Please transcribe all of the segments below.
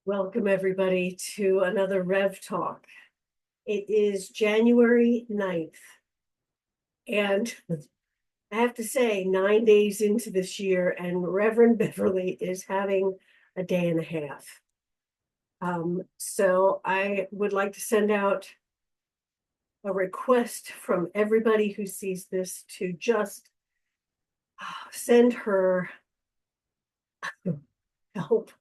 Welcome, everybody, to another Rev Talk. It is January 9th, and I have to say, 9 days into this year, and Reverend Beverly is having a day and a half. So I would like to send out a request from everybody who sees this to just send her help.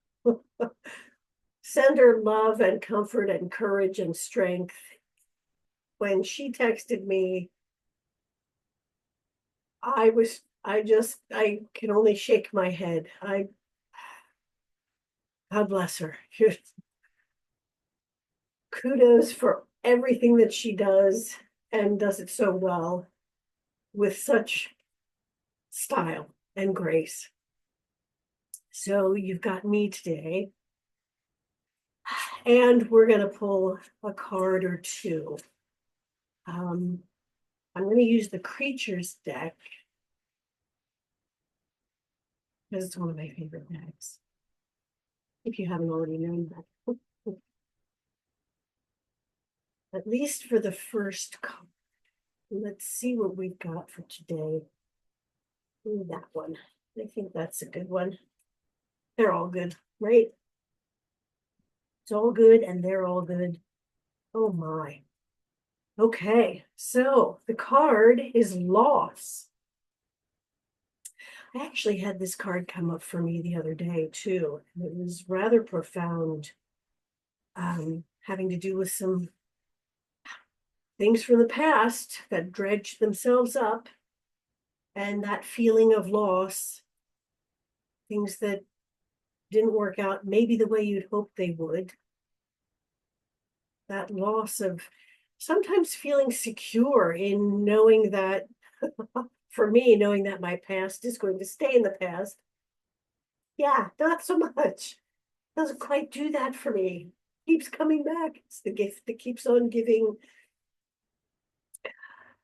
Send her love and comfort and courage and strength. When she texted me, I can only shake my head. God bless her. Kudos for everything that she does and does it so well with such style and grace. So you've got me today, and we're going to pull a card or two. I'm going to use the Creatures deck because it's one of my favorite decks, if you haven't already known that. At least for the first card. Let's see what we've got for today. Ooh, that one. I think that's a good one. They're all good, right? It's all good and they're all good. Oh my. Okay, so the card is loss. I actually had this card come up for me the other day too. And it was rather profound, having to do with some things from the past that dredged themselves up, and that feeling of loss, things that didn't work out maybe the way you'd hoped they would. That loss of sometimes feeling secure in knowing that, for me, knowing that my past is going to stay in the past. Yeah, not so much. Doesn't quite do that for me. Keeps coming back. It's the gift that keeps on giving.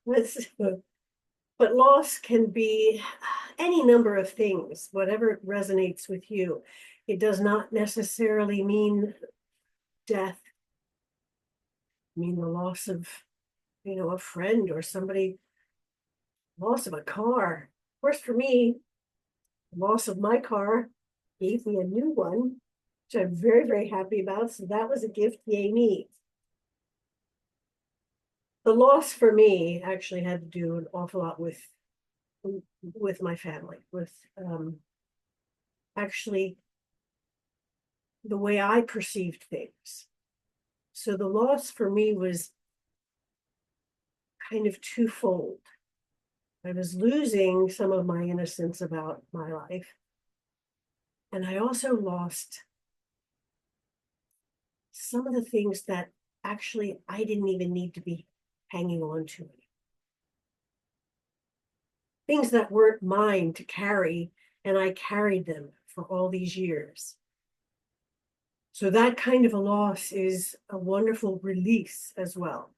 But loss can be any number of things, whatever resonates with you. It does not necessarily mean death. I mean the loss of, a friend or somebody, loss of a car. Of course, for me, the loss of my car gave me a new one, which I'm very, very happy about. So that was a gift, yay me. The loss for me actually had to do an awful lot with my family, with actually the way I perceived things. So the loss for me was kind of twofold. I was losing some of my innocence about my life, and I also lost some of the things that actually I didn't even need to be hanging on to. Things that weren't mine to carry, and I carried them for all these years. So that kind of a loss is a wonderful release as well.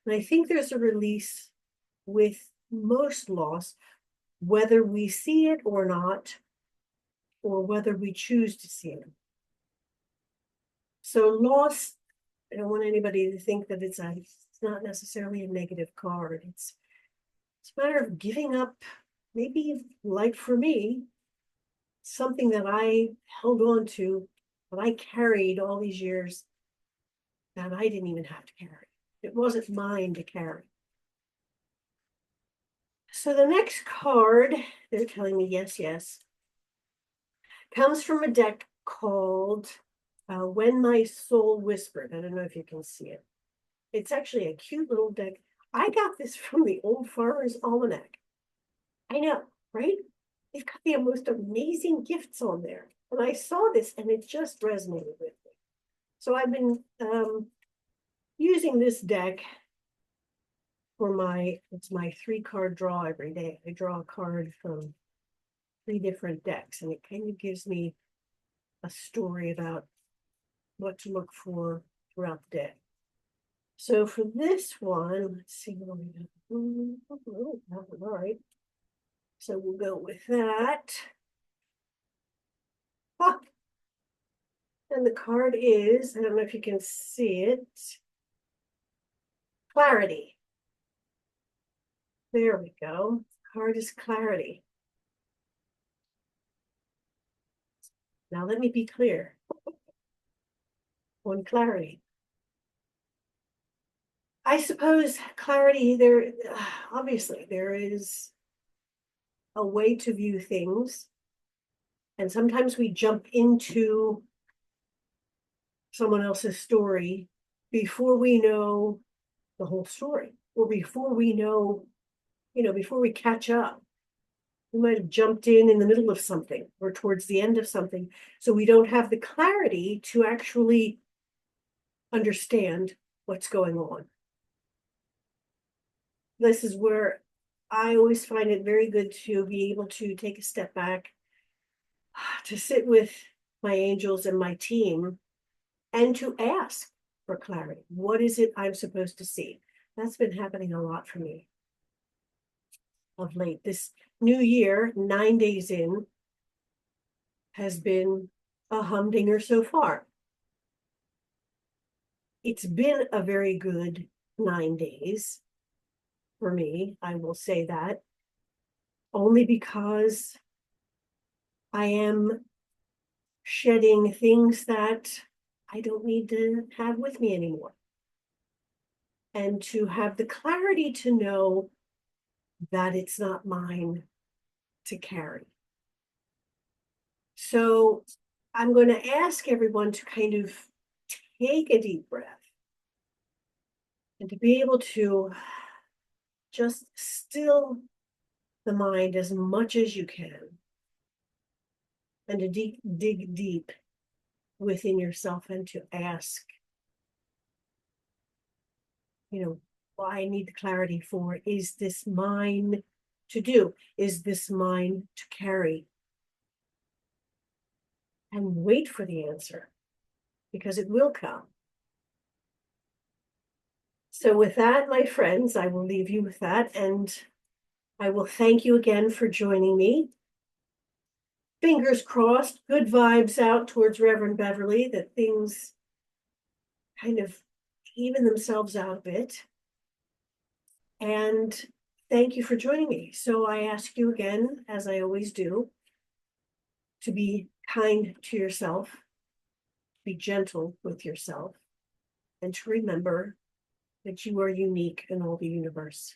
And I think there's a release with most loss, whether we see it or not, or whether we choose to see it. So loss, I don't want anybody to think that it's not necessarily a negative card. It's a matter of giving up, maybe like for me, something that I held on to, that I carried all these years, that I didn't even have to carry. It wasn't mine to carry. So the next card, they're telling me yes, yes, comes from a deck called When My Soul Whispered. I don't know if you can see it. It's actually a cute little deck. I got this from the Old Farmer's Almanac. I know, right? They've got the most amazing gifts on there. And I saw this and it just resonated with me. So I've been using this deck for it's my 3-card draw every day. I draw a card from 3 different decks, and it kind of gives me a story about what to look for throughout the day. So for this one, let's see what we got. Oh, all right. So we'll go with that. Ah, And the card is, I don't know if you can see it, clarity. There we go. Card is clarity. Now let me be clear on clarity. I suppose clarity, obviously there is a way to view things. And sometimes we jump into someone else's story before we know the whole story, or before we know, before we catch up. We might have jumped in the middle of something or towards the end of something. So we don't have the clarity to actually understand what's going on. This is where I always find it very good to be able to take a step back, to sit with my angels and my team, and to ask for clarity. What is it I'm supposed to see? That's been happening a lot for me of late. This new year, 9 days in, has been a humdinger so far. It's been a very good 9 days for me, I will say that, only because I am shedding things that I don't need to have with me anymore. And to have the clarity to know that it's not mine to carry. So I'm going to ask everyone to kind of take a deep breath and to be able to just still the mind as much as you can, and to dig deep within yourself and to ask, what I need the clarity for. Is this mine to do? Is this mine to carry? And wait for the answer, because it will come. So with that, my friends, I will leave you with that, and I will thank you again for joining me. Fingers crossed, good vibes out towards Reverend Beverly, that things kind of even themselves out a bit. And thank you for joining me. So I ask you again, as I always do, to be kind to yourself, be gentle with yourself, and to remember that you are unique in all the universe.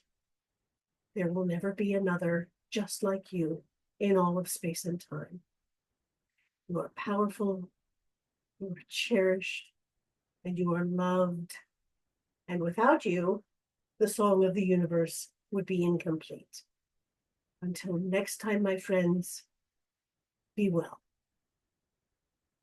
There will never be another just like you in all of space and time. You are powerful, you are cherished, and you are loved. And without you, the song of the universe would be incomplete. Until next time, my friends, be well.